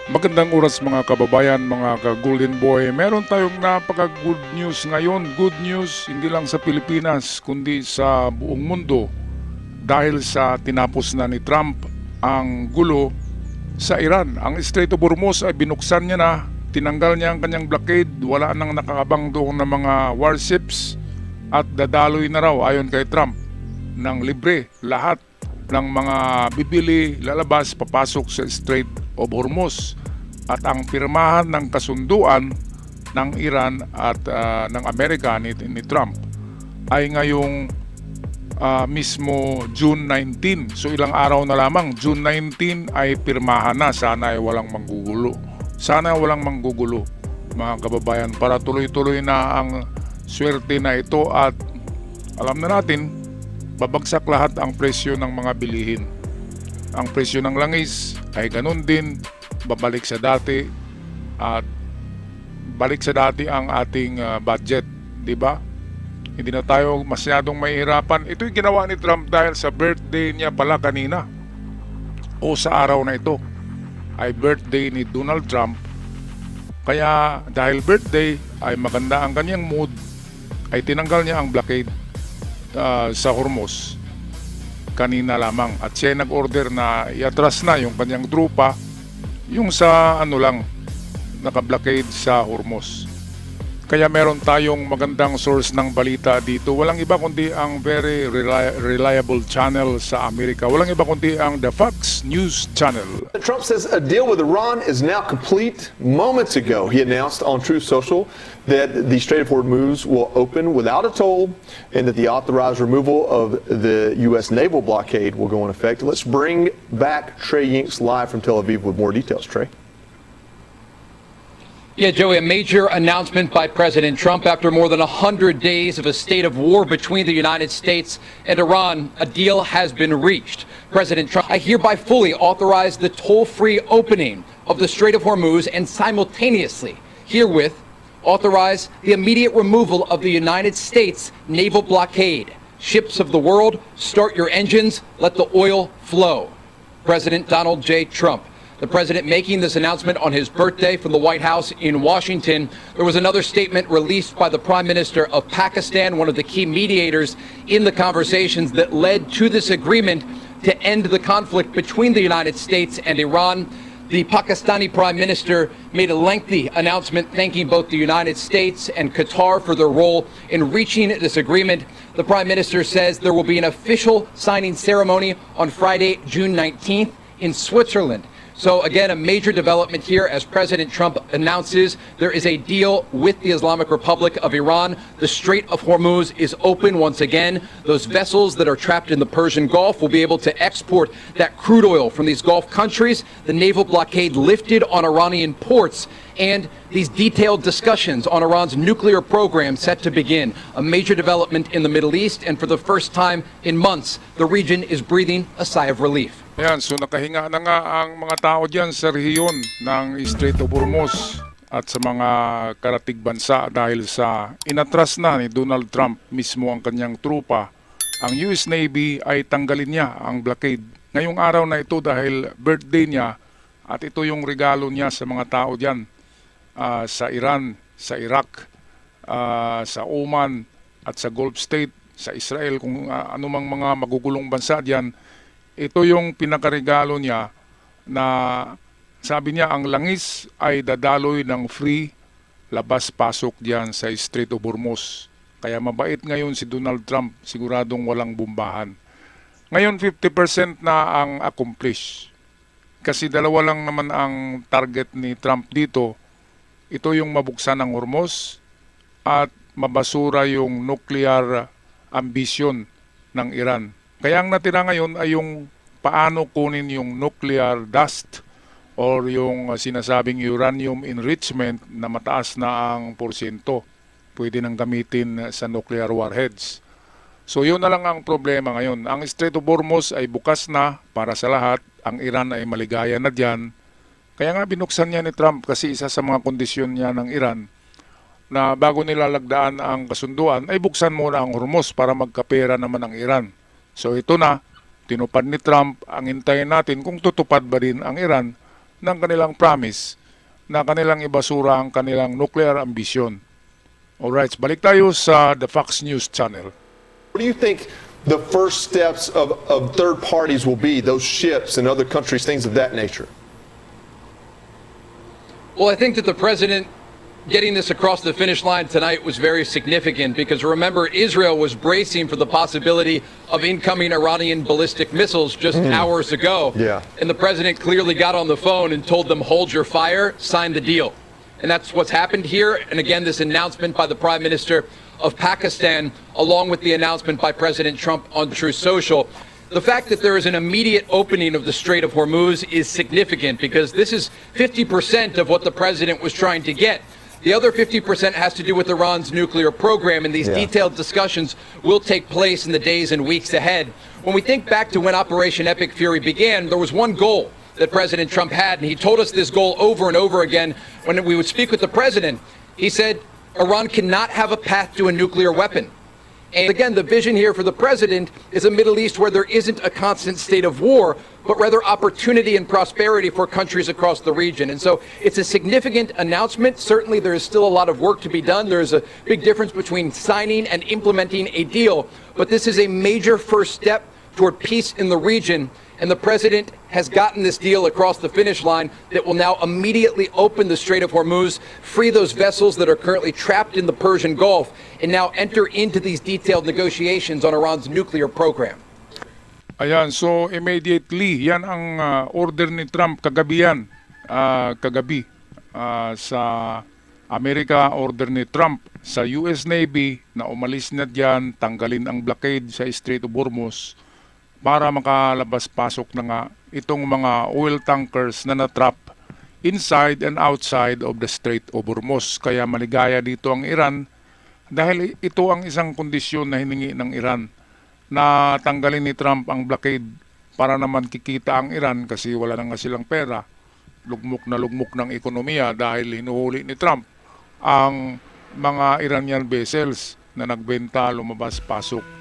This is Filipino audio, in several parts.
Magandang oras mga kababayan, mga ka-Golden Boy. Meron tayong napaka-good news ngayon. Good news hindi lang sa Pilipinas kundi sa buong mundo dahil sa tinapos na ni Trump ang gulo sa Iran. Ang Strait of Hormuz ay binuksan niya na, tinanggal niya ang kanyang blockade, wala nang nakakabang doon ng mga warships at dadaloy na raw ayon kay Trump ng libre lahat ng mga bibili, lalabas, papasok sa Strait of Hormuz. At ang pirmahan ng kasunduan ng Iran at ng Amerika ni Trump ay ngayong mismo June 19. So ilang araw na lamang, June 19 ay pirmahan na. Sana ay walang manggugulo. Sana walang manggugulo mga kababayan para tuloy-tuloy na ang swerte na ito at alam na natin babagsak lahat ang presyo ng mga bilihin. Ang presyo ng langis ay ganun din, babalik sa dati at balik sa dati ang ating budget, di ba? Hindi na tayo masyadong mahihirapan. Ito'y ginawa ni Trump dahil sa birthday niya pala kanina o sa araw na ito ay birthday ni Donald Trump. Kaya dahil birthday ay maganda ang kanyang mood, ay tinanggal niya ang blockade sa Hormuz kanina lamang at siya nag-order na i-atras na yung kanyang trupa yung sa naka-blockade sa Hormuz. Kaya meron tayong magandang source ng balita dito. Walang iba kundi ang very reliable channel sa Amerika. Walang iba kundi ang The Fox News Channel. Trump says a deal with Iran is now complete. Moments ago, he announced on Truth Social that the Strait of Hormuz will open without a toll and that the authorized removal of the U.S. naval blockade will go in effect. Let's bring back Trey Yinks live from Tel Aviv with more details. Trey? Yeah, Joey, a major announcement by President Trump after more than 100 days of a state of war between the United States and Iran. A deal has been reached. President Trump, I hereby fully authorize the toll-free opening of the Strait of Hormuz and simultaneously herewith authorize the immediate removal of the United States naval blockade. Ships of the world, start your engines, let the oil flow. President Donald J. Trump. The president making this announcement on his birthday from the White House in Washington. There was another statement released by the Prime Minister of Pakistan, one of the key mediators in the conversations that led to this agreement to end the conflict between the United States and Iran. The Pakistani Prime Minister made a lengthy announcement thanking both the United States and Qatar for their role in reaching this agreement. The Prime Minister says there will be an official signing ceremony on Friday, June 19th in Switzerland. So again, a major development here as President Trump announces there is a deal with the Islamic Republic of Iran. The Strait of Hormuz is open once again. Those vessels that are trapped in the Persian Gulf will be able to export that crude oil from these Gulf countries. The naval blockade lifted on Iranian ports, and these detailed discussions on Iran's nuclear program set to begin. A major development in the Middle East, and for the first time in months, the region is breathing a sigh of relief. Ayan, so nakahinga na nga ang mga tao dyan sa rehiyon ng Strait of Hormuz at sa mga karatig bansa dahil sa inatras na ni Donald Trump mismo ang kanyang trupa. Ang US Navy ay tanggalin niya ang blockade ngayong araw na ito dahil birthday niya at ito yung regalo niya sa mga tao dyan sa Iran, sa Iraq, sa Oman at sa Gulf State, sa Israel, kung anumang mga magugulong bansa dyan. Ito yung pinakaregalo niya na sabi niya ang langis ay dadaloy ng free labas-pasok diyan sa Strait of Hormuz. Kaya mabait ngayon si Donald Trump, siguradong walang bumbahan. Ngayon 50% na ang accomplish. Kasi dalawa lang naman ang target ni Trump dito. Ito yung mabuksan ng Hormuz at mabasura yung nuclear ambition ng Iran. Kaya ang natira ngayon ay yung paano kunin yung nuclear dust or yung sinasabing uranium enrichment na mataas na ang porsyento. Pwede nang gamitin sa nuclear warheads. So yun na lang ang problema ngayon. Ang Strait of Hormuz ay bukas na para sa lahat. Ang Iran ay maligaya na dyan. Kaya nga binuksan niya ni Trump kasi isa sa mga kondisyon niya ng Iran na bago nilalagdaan ang kasunduan ay buksan muna ang Hormuz para magkapera naman ang Iran. So ito na, tinupad ni Trump, ang hintayin natin kung tutupad ba rin ang Iran ng kanilang promise na kanilang ibasura ang kanilang nuclear ambition. Alright, balik tayo sa The Fox News Channel. What do you think the first steps of third parties will be, those ships and other countries, things of that nature? Well, I think that the president getting this across the finish line tonight was very significant because remember, Israel was bracing for the possibility of incoming Iranian ballistic missiles just hours ago. Yeah. And the president clearly got on the phone and told them, hold your fire, sign the deal. And that's what's happened here. And again, this announcement by the Prime Minister of Pakistan, along with the announcement by President Trump on Truth Social. The fact that there is an immediate opening of the Strait of Hormuz is significant because this is 50% of what the president was trying to get. The other 50% has to do with Iran's nuclear program, and these detailed discussions will take place in the days and weeks ahead. When we think back to when Operation Epic Fury began, there was one goal that President Trump had, and he told us this goal over and over again when we would speak with the president. He said, Iran cannot have a path to a nuclear weapon. And again, the vision here for the president is a Middle East where there isn't a constant state of war, but rather opportunity and prosperity for countries across the region. And so it's a significant announcement. Certainly there is still a lot of work to be done. There's a big difference between signing and implementing a deal, but this is a major first step toward peace in the region. And the president has gotten this deal across the finish line that will now immediately open the Strait of Hormuz, free those vessels that are currently trapped in the Persian Gulf, and now enter into these detailed negotiations on Iran's nuclear program. Ayan, so immediately, yan ang order ni Trump kagabi yan, kagabi sa Amerika, order ni Trump sa US Navy na umalis na dyan, tanggalin ang blockade sa Strait of Hormuz para makalabas-pasok na nga itong mga oil tankers na natrap inside and outside of the Strait of Hormuz. Kaya maligaya dito ang Iran dahil ito ang isang kondisyon na hiningi ng Iran na tanggalin ni Trump ang blockade para naman kikita ang Iran kasi wala na nga silang pera. Lugmok ng ekonomiya dahil hinuhuli ni Trump ang mga Iranian vessels na nagbenta, lumabas-pasok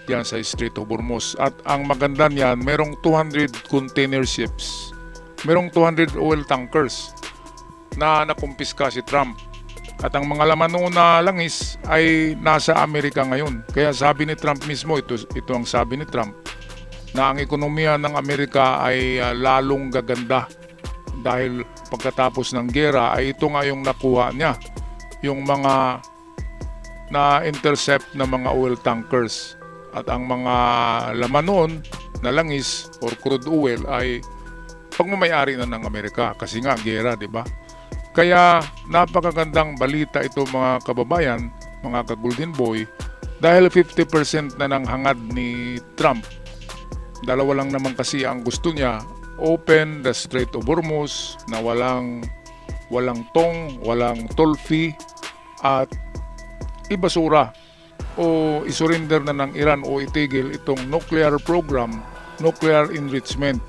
yan sa Strait of Hormuz. At ang maganda niyan, merong 200 container ships, merong 200 oil tankers na nakumpiska si Trump. At ang mga laman noon na langis ay nasa Amerika ngayon. Kaya sabi ni Trump mismo, ito ang sabi ni Trump, na ang ekonomiya ng Amerika ay lalong gaganda dahil pagkatapos ng gera ay ito nga yung nakuha niya, yung mga na-intercept na mga oil tankers. At ang mga laman noon na langis or crude oil ay pagmamayari na ng Amerika kasi nga gera, di ba? Kaya napakagandang balita ito mga kababayan, mga ka-Golden Boy, dahil 50% na ng hangad ni Trump. Dalawa lang naman kasi ang gusto niya, open the Strait of Hormuz na walang tong, walang toll fee at ibasura o isurrender na ng Iran o itigil itong nuclear program, nuclear enrichment.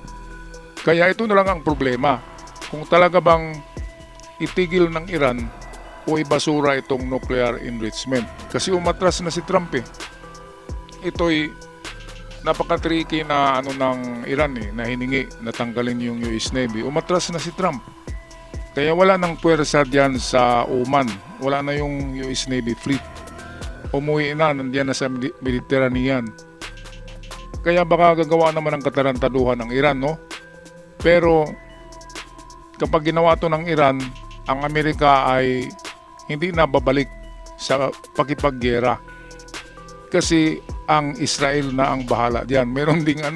Kaya ito na lang ang problema. Kung talaga bang itigil ng Iran o ibasura itong nuclear enrichment. Kasi umatras na si Trump eh. Ito'y napaka-tricky na ng Iran na hiningi na tanggalin yung US Navy. Umatras na si Trump. Kaya wala nang puwersa diyan sa Oman. Wala na yung US Navy fleet. Umuwi na, nandiyan na sa Mediterranean. Kaya baka gagawa naman ng katarantaduhan ng Iran, no? Pero kapag ginawa to ng Iran, ang Amerika ay hindi na babalik sa pakipaggera. Kasi ang Israel na ang bahala diyan. Meron ding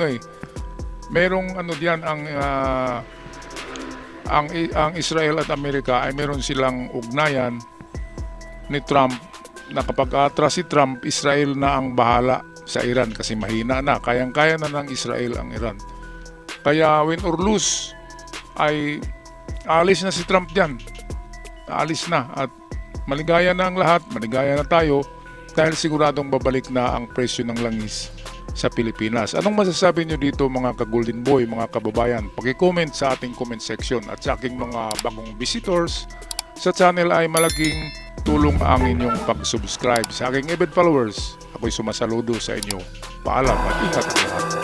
merong diyan ang Israel at Amerika ay meron silang ugnayan ni Trump na kapag atras si Trump, Israel na ang bahala sa Iran kasi mahina na, kayang-kaya na ng Israel ang Iran. Kaya win or lose ay alis na si Trump diyan. Alis na at maligaya na ang lahat, maligaya na tayo dahil siguradong babalik na ang presyo ng langis sa Pilipinas. Anong masasabi nyo dito mga ka-Golden Boy, mga kababayan? Paki-comment sa ating comment section at sa aking mga bagong visitors sa channel ay malaking tulong ang inyong pag-subscribe. Sa aking avid followers, ako'y sumasaludo sa inyo. Paalam at ingat ang lahat.